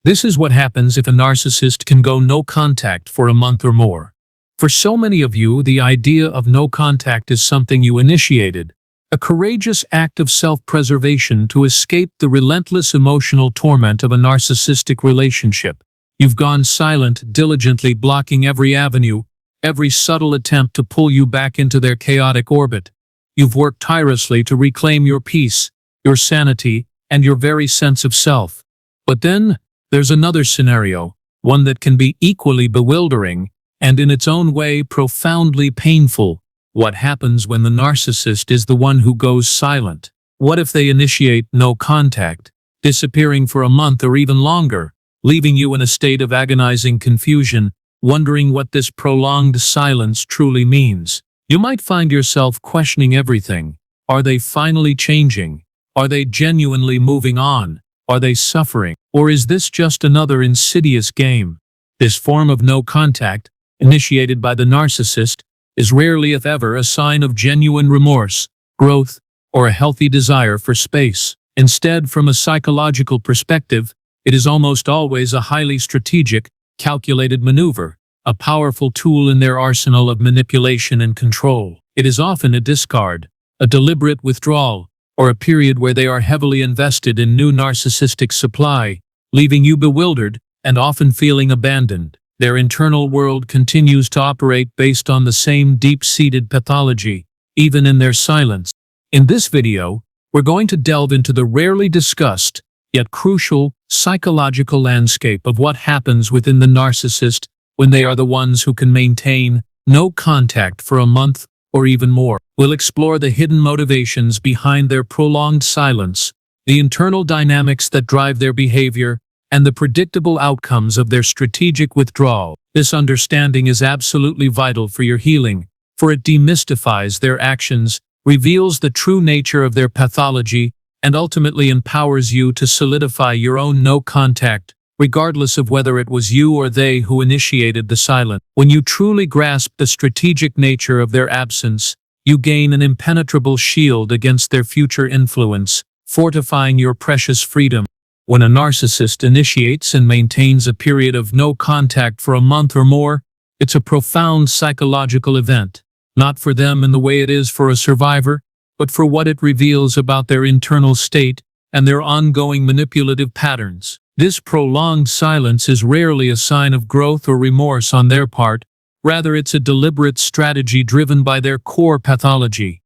This is what happens if a narcissist can go no contact for a month or more. For so many of you, the idea of no contact is something you initiated, a courageous act of self-preservation to escape the relentless emotional torment of a narcissistic relationship. You've gone silent, diligently blocking every avenue, every subtle attempt to pull you back into their chaotic orbit. You've worked tirelessly to reclaim your peace, your sanity, and your very sense of self. But then, there's another scenario, one that can be equally bewildering, and in its own way profoundly painful. What happens when the narcissist is the one who goes silent? What if they initiate no contact, disappearing for a month or even longer, leaving you in a state of agonizing confusion, wondering what this prolonged silence truly means? You might find yourself questioning everything. Are they finally changing? Are they genuinely moving on? Are they suffering? Or is this just another insidious game? This form of no contact, initiated by the narcissist, is rarely if ever a sign of genuine remorse, growth, or a healthy desire for space. Instead, from a psychological perspective, it is almost always a highly strategic, calculated maneuver, a powerful tool in their arsenal of manipulation and control. It is often a discard, a deliberate withdrawal, or a period where they are heavily invested in new narcissistic supply, leaving you bewildered and often feeling abandoned. Their internal world continues to operate based on the same deep-seated pathology, even in their silence. In this video, we're going to delve into the rarely discussed, yet crucial, psychological landscape of what happens within the narcissist when they are the ones who can maintain no contact for a month or even more. We'll explore the hidden motivations behind their prolonged silence, the internal dynamics that drive their behavior, and the predictable outcomes of their strategic withdrawal. This understanding is absolutely vital for your healing, for it demystifies their actions, reveals the true nature of their pathology, and ultimately empowers you to solidify your own no contact, regardless of whether it was you or they who initiated the silence. When you truly grasp the strategic nature of their absence, you gain an impenetrable shield against their future influence, fortifying your precious freedom. When a narcissist initiates and maintains a period of no contact for a month or more, it's a profound psychological event, not for them in the way it is for a survivor, but for what it reveals about their internal state and their ongoing manipulative patterns. This prolonged silence is rarely a sign of growth or remorse on their part, rather it's a deliberate strategy driven by their core pathology.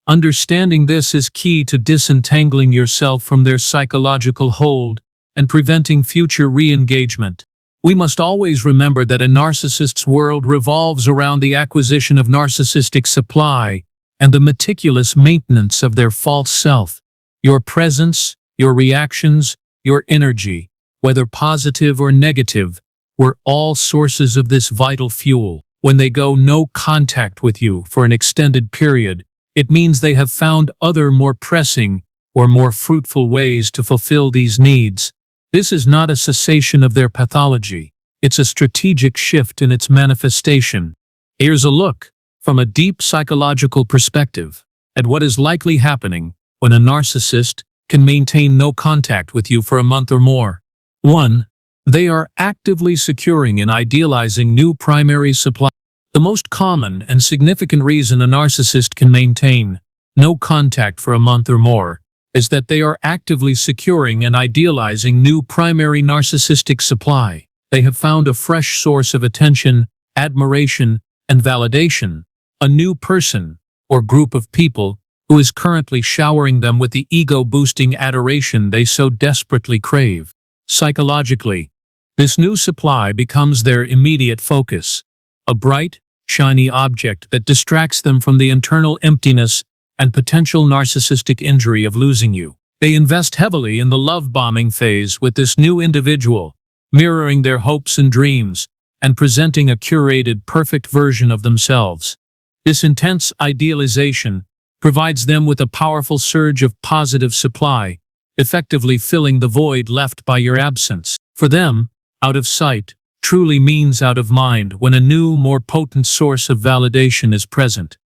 Understanding this is key to disentangling yourself from their psychological hold and preventing future re-engagement. We must always remember that a narcissist's world revolves around the acquisition of narcissistic supply and the meticulous maintenance of their false self. Your presence, your reactions, your energy, whether positive or negative, were all sources of this vital fuel. When they go no contact with you for an extended period, it means they have found other more pressing or more fruitful ways to fulfill these needs. This is not a cessation of their pathology. It's a strategic shift in its manifestation. Here's a look, from a deep psychological perspective, at what is likely happening when a narcissist can maintain no contact with you for a month or more. 1. They are actively securing and idealizing new primary supply. The most common and significant reason a narcissist can maintain no contact for a month or more is that they are actively securing and idealizing new primary narcissistic supply. They have found a fresh source of attention, admiration, and validation, a new person or group of people who is currently showering them with the ego-boosting adoration they so desperately crave. Psychologically, this new supply becomes their immediate focus, a bright, shiny object that distracts them from the internal emptiness and potential narcissistic injury of losing you. They invest heavily in the love-bombing phase with this new individual, mirroring their hopes and dreams, and presenting a curated, perfect version of themselves. This intense idealization provides them with a powerful surge of positive supply, effectively filling the void left by your absence. For them, out of sight truly means out of mind when a new, more potent source of validation is present.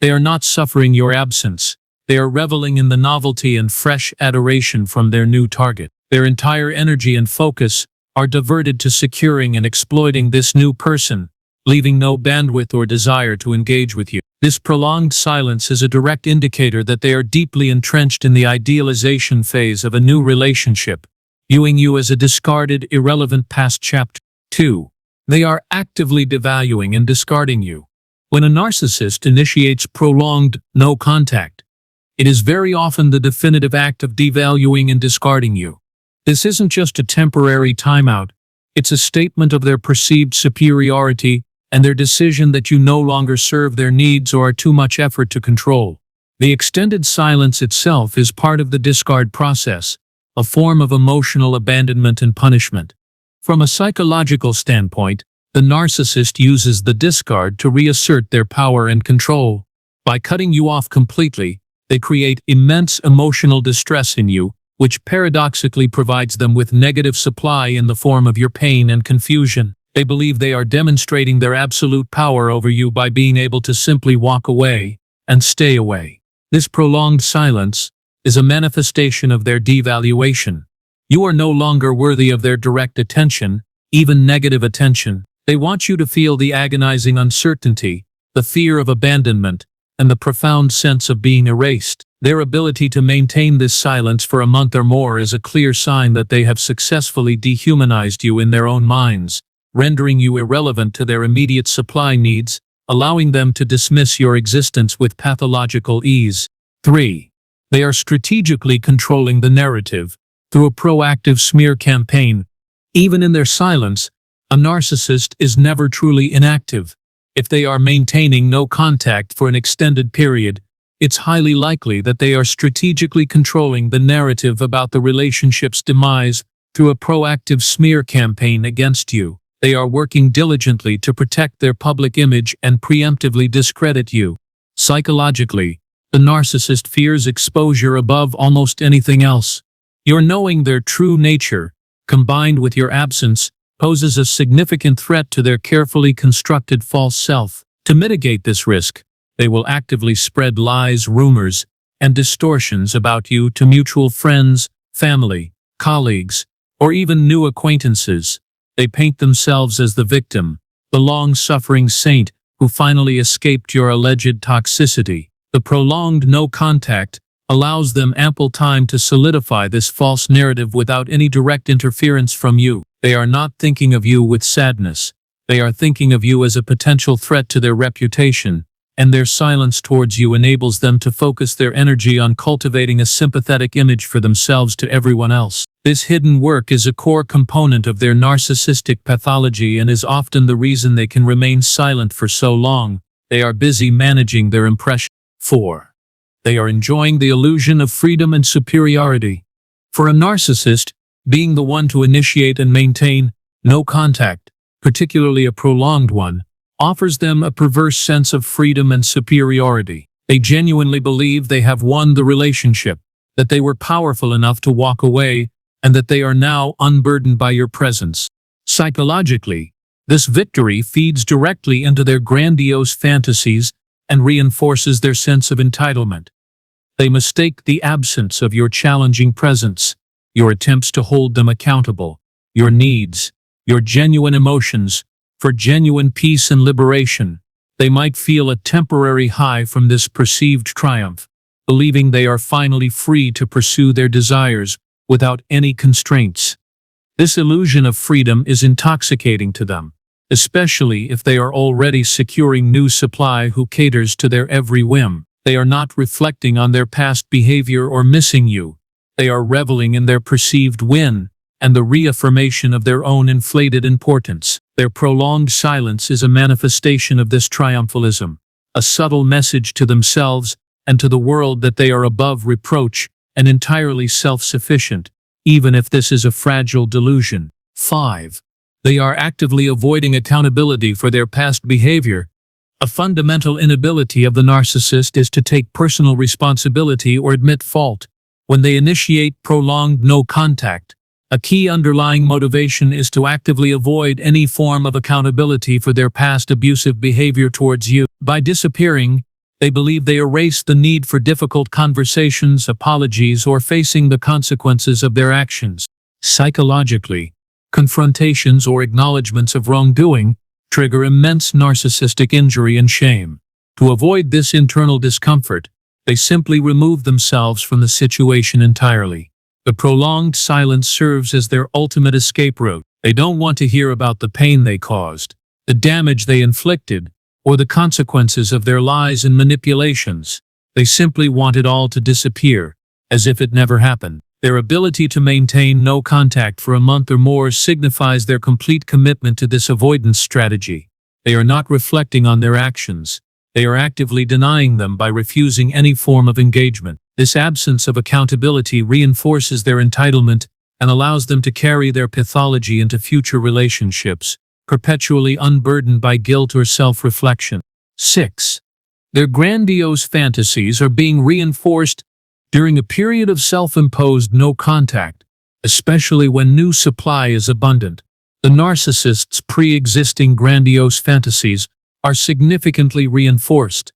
They are not suffering your absence. They are reveling in the novelty and fresh adoration from their new target. Their entire energy and focus are diverted to securing and exploiting this new person, leaving no bandwidth or desire to engage with you. This prolonged silence is a direct indicator that they are deeply entrenched in the idealization phase of a new relationship, viewing you as a discarded, irrelevant past chapter. 2. They are actively devaluing and discarding you. When a narcissist initiates prolonged no contact, it is very often the definitive act of devaluing and discarding you. This isn't just a temporary timeout, it's a statement of their perceived superiority and their decision that you no longer serve their needs or are too much effort to control. The extended silence itself is part of the discard process, a form of emotional abandonment and punishment. From a psychological standpoint, the narcissist uses the discard to reassert their power and control. By cutting you off completely, they create immense emotional distress in you, which paradoxically provides them with negative supply in the form of your pain and confusion. They believe they are demonstrating their absolute power over you by being able to simply walk away and stay away. This prolonged silence is a manifestation of their devaluation. You are no longer worthy of their direct attention, even negative attention. They want you to feel the agonizing uncertainty, the fear of abandonment, and the profound sense of being erased. Their ability to maintain this silence for a month or more is a clear sign that they have successfully dehumanized you in their own minds, rendering you irrelevant to their immediate supply needs, allowing them to dismiss your existence with pathological ease. 3. They are strategically controlling the narrative through a proactive smear campaign. Even in their silence, a narcissist is never truly inactive. If they are maintaining no contact for an extended period, it's highly likely that they are strategically controlling the narrative about the relationship's demise through a proactive smear campaign against you. They are working diligently to protect their public image and preemptively discredit you. Psychologically, the narcissist fears exposure above almost anything else. Your knowing their true nature, combined with your absence, poses a significant threat to their carefully constructed false self. To mitigate this risk, they will actively spread lies, rumors, and distortions about you to mutual friends, family, colleagues, or even new acquaintances. They paint themselves as the victim, the long-suffering saint who finally escaped your alleged toxicity. The prolonged no contact allows them ample time to solidify this false narrative without any direct interference from you. They are not thinking of you with sadness. They are thinking of you as a potential threat to their reputation, and their silence towards you enables them to focus their energy on cultivating a sympathetic image for themselves to everyone else. This hidden work is a core component of their narcissistic pathology and is often the reason they can remain silent for so long. They are busy managing their impression. 4. They are enjoying the illusion of freedom and superiority. For a narcissist, being the one to initiate and maintain no contact, particularly a prolonged one, offers them a perverse sense of freedom and superiority. They genuinely believe they have won the relationship, that they were powerful enough to walk away, and that they are now unburdened by your presence. Psychologically, this victory feeds directly into their grandiose fantasies and reinforces their sense of entitlement. They mistake the absence of your challenging presence, your attempts to hold them accountable, your needs, your genuine emotions, for genuine peace and liberation. They might feel a temporary high from this perceived triumph, believing they are finally free to pursue their desires without any constraints. This illusion of freedom is intoxicating to them, especially if they are already securing new supply who caters to their every whim. They are not reflecting on their past behavior or missing you. They are reveling in their perceived win and the reaffirmation of their own inflated importance. Their prolonged silence is a manifestation of this triumphalism, a subtle message to themselves and to the world that they are above reproach and entirely self-sufficient, even if this is a fragile delusion. 5. They are actively avoiding accountability for their past behavior. A fundamental inability of the narcissist is to take personal responsibility or admit fault. When they initiate prolonged no contact, a key underlying motivation is to actively avoid any form of accountability for their past abusive behavior towards you. By disappearing, they believe they erase the need for difficult conversations, apologies, or facing the consequences of their actions. Psychologically, Confrontations or acknowledgments of wrongdoing trigger immense narcissistic injury and shame. To avoid this internal discomfort, they simply remove themselves from the situation entirely. The prolonged silence serves as their ultimate escape route. They don't want to hear about the pain they caused, the damage they inflicted, or the consequences of their lies and manipulations. They simply want it all to disappear, as if it never happened. Their ability to maintain no contact for a month or more signifies their complete commitment to this avoidance strategy. They are not reflecting on their actions. They are actively denying them by refusing any form of engagement. This absence of accountability reinforces their entitlement and allows them to carry their pathology into future relationships, perpetually unburdened by guilt or self-reflection. 6. Their grandiose fantasies are being reinforced during a period of self-imposed no contact, especially when new supply is abundant. The narcissist's pre-existing grandiose fantasies are significantly reinforced.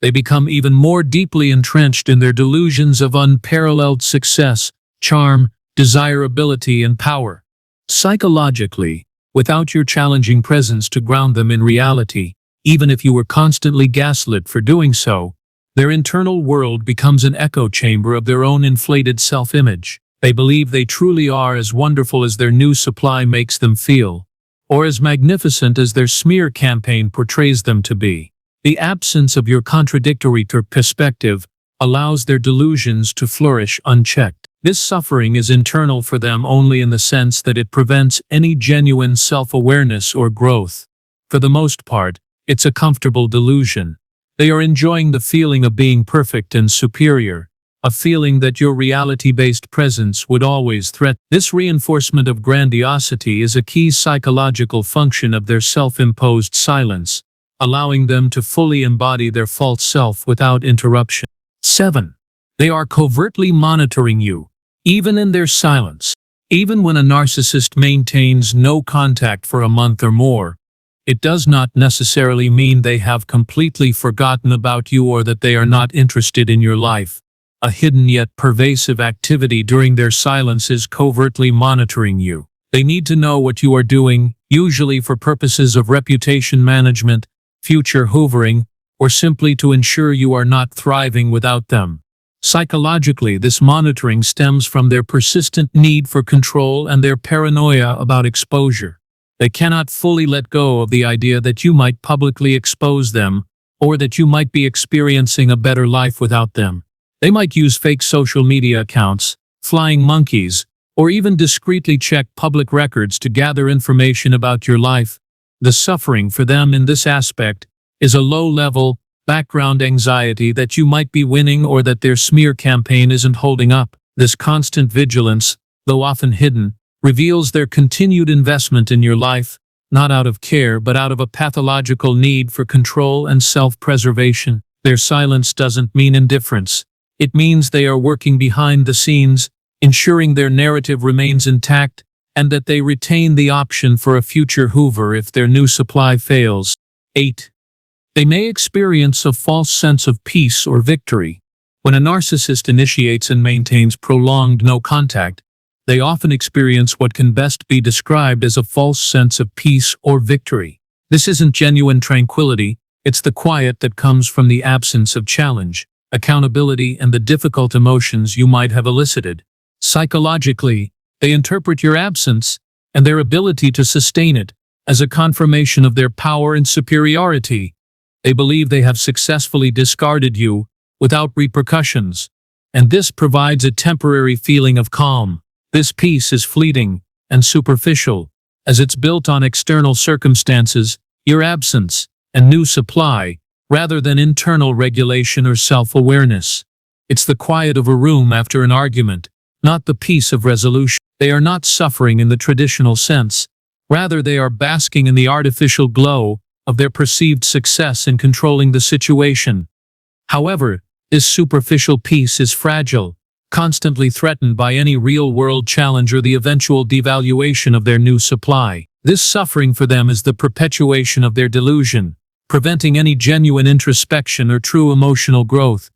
They become even more deeply entrenched in their delusions of unparalleled success, charm, desirability, and power. Psychologically, without your challenging presence to ground them in reality, even if you were constantly gaslit for doing so, their internal world becomes an echo chamber of their own inflated self-image. They believe they truly are as wonderful as their new supply makes them feel, or as magnificent as their smear campaign portrays them to be. The absence of your contradictory perspective allows their delusions to flourish unchecked. This suffering is internal for them only in the sense that it prevents any genuine self-awareness or growth. For the most part, it's a comfortable delusion. They are enjoying the feeling of being perfect and superior, a feeling that your reality-based presence would always threaten. This reinforcement of grandiosity is a key psychological function of their self-imposed silence, allowing them to fully embody their false self without interruption. 7. They are covertly monitoring you, even in their silence. Even when a narcissist maintains no contact for a month or more, it does not necessarily mean they have completely forgotten about you or that they are not interested in your life. A hidden yet pervasive activity during their silence is covertly monitoring you. They need to know what you are doing, usually for purposes of reputation management, future hoovering, or simply to ensure you are not thriving without them. Psychologically, this monitoring stems from their persistent need for control and their paranoia about exposure. They cannot fully let go of the idea that you might publicly expose them, or that you might be experiencing a better life without them. They might use fake social media accounts, flying monkeys, or even discreetly check public records to gather information about your life. The suffering for them in this aspect is a low-level, background anxiety that you might be winning or that their smear campaign isn't holding up. This constant vigilance, though often hidden, reveals their continued investment in your life, not out of care but out of a pathological need for control and self-preservation. Their silence doesn't mean indifference. It means they are working behind the scenes, ensuring their narrative remains intact, and that they retain the option for a future Hoover if their new supply fails. 8. They may experience a false sense of peace or victory. When a narcissist initiates and maintains prolonged no contact, they often experience what can best be described as a false sense of peace or victory. This isn't genuine tranquility, it's the quiet that comes from the absence of challenge, accountability, and the difficult emotions you might have elicited. Psychologically, they interpret your absence and their ability to sustain it as a confirmation of their power and superiority. They believe they have successfully discarded you without repercussions, and this provides a temporary feeling of calm. This peace is fleeting and superficial, as it's built on external circumstances, your absence, and new supply, rather than internal regulation or self-awareness. It's the quiet of a room after an argument, not the peace of resolution. They are not suffering in the traditional sense. Rather, they are basking in the artificial glow of their perceived success in controlling the situation. However, this superficial peace is fragile, constantly threatened by any real-world challenge or the eventual devaluation of their new supply. This suffering for them is the perpetuation of their delusion, preventing any genuine introspection or true emotional growth,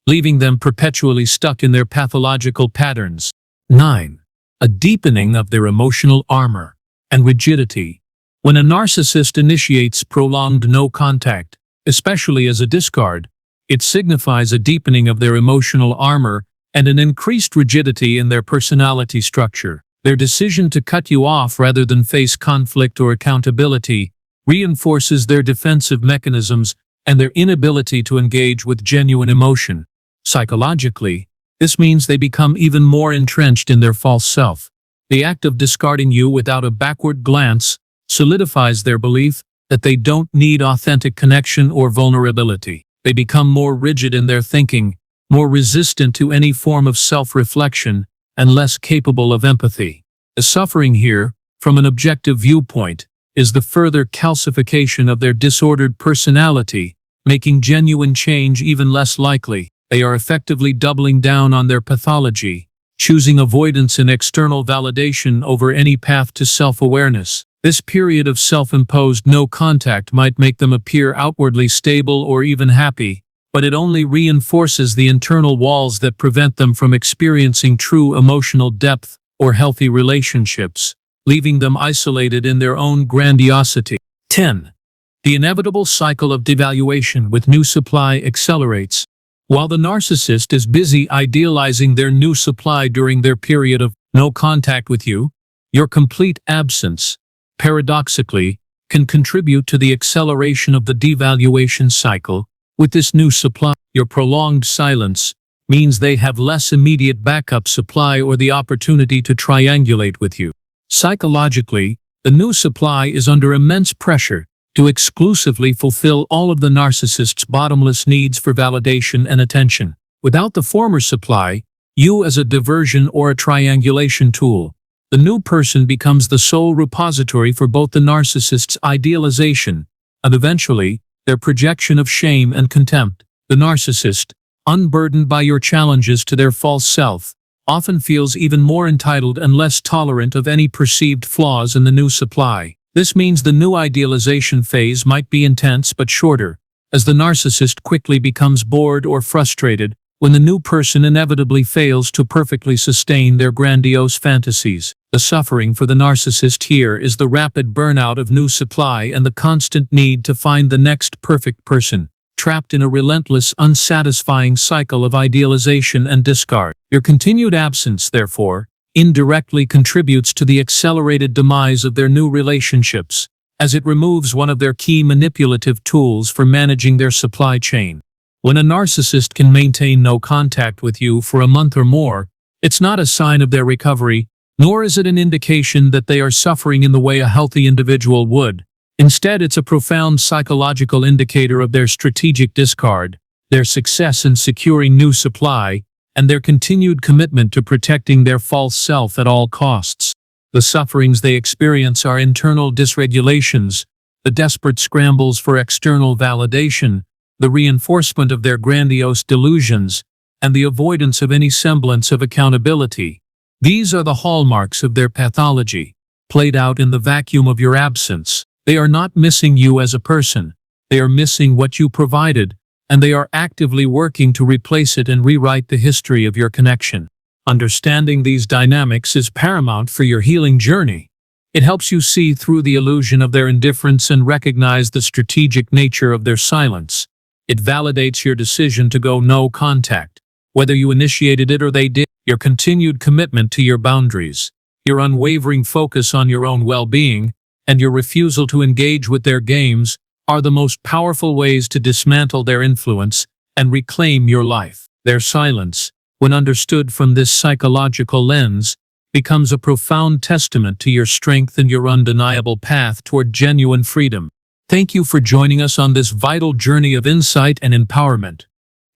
leaving them perpetually stuck in their pathological patterns. 9. A deepening of their emotional armor. and rigidity. When a narcissist initiates prolonged no contact, especially as a discard, it signifies a deepening of their emotional armor and an increased rigidity in their personality structure. Their decision to cut you off rather than face conflict or accountability reinforces their defensive mechanisms and their inability to engage with genuine emotion. Psychologically, this means they become even more entrenched in their false self. The act of discarding you without a backward glance solidifies their belief that they don't need authentic connection or vulnerability. They become more rigid in their thinking, more resistant to any form of self-reflection, and less capable of empathy. The suffering here, from an objective viewpoint, is the further calcification of their disordered personality, making genuine change even less likely. They are effectively doubling down on their pathology, choosing avoidance and external validation over any path to self-awareness. This period of self-imposed no contact might make them appear outwardly stable or even happy, but it only reinforces the internal walls that prevent them from experiencing true emotional depth or healthy relationships, leaving them isolated in their own grandiosity. 10. The inevitable cycle of devaluation with new supply accelerates. While the narcissist is busy idealizing their new supply during their period of no contact with you, your complete absence, paradoxically, can contribute to the acceleration of the devaluation cycle. With this new supply, your prolonged silence means they have less immediate backup supply or the opportunity to triangulate with you. Psychologically, the new supply is under immense pressure to exclusively fulfill all of the narcissist's bottomless needs for validation and attention. Without the former supply, you as a diversion or a triangulation tool, the new person becomes the sole repository for both the narcissist's idealization and eventually their projection of shame and contempt. The narcissist, unburdened by your challenges to their false self, often feels even more entitled and less tolerant of any perceived flaws in the new supply. This means the new idealization phase might be intense but shorter, as the narcissist quickly becomes bored or frustrated when the new person inevitably fails to perfectly sustain their grandiose fantasies. The suffering for the narcissist here is the rapid burnout of new supply and the constant need to find the next perfect person, trapped in a relentless, unsatisfying cycle of idealization and discard. Your continued absence, therefore, indirectly contributes to the accelerated demise of their new relationships, as it removes one of their key manipulative tools for managing their supply chain. When a narcissist can maintain no contact with you for a month or more, it's not a sign of their recovery, nor is it an indication that they are suffering in the way a healthy individual would. Instead, it's a profound psychological indicator of their strategic discard, their success in securing new supply, and their continued commitment to protecting their false self at all costs. The sufferings they experience are internal dysregulations, the desperate scrambles for external validation, the reinforcement of their grandiose delusions, and the avoidance of any semblance of accountability. These are the hallmarks of their pathology, played out in the vacuum of your absence. They are not missing you as a person, they are missing what you provided, and they are actively working to replace it and rewrite the history of your connection. Understanding these dynamics is paramount for your healing journey. It helps you see through the illusion of their indifference and recognize the strategic nature of their silence. It validates your decision to go no contact, whether you initiated it or they did. Your continued commitment to your boundaries, your unwavering focus on your own well-being, and your refusal to engage with their games are the most powerful ways to dismantle their influence and reclaim your life. Their silence, when understood from this psychological lens, becomes a profound testament to your strength and your undeniable path toward genuine freedom. Thank you for joining us on this vital journey of insight and empowerment.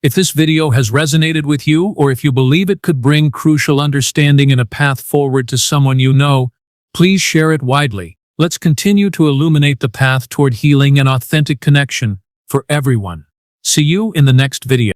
If this video has resonated with you, or if you believe it could bring crucial understanding and a path forward to someone you know, please share it widely. Let's continue to illuminate the path toward healing and authentic connection for everyone. See you in the next video.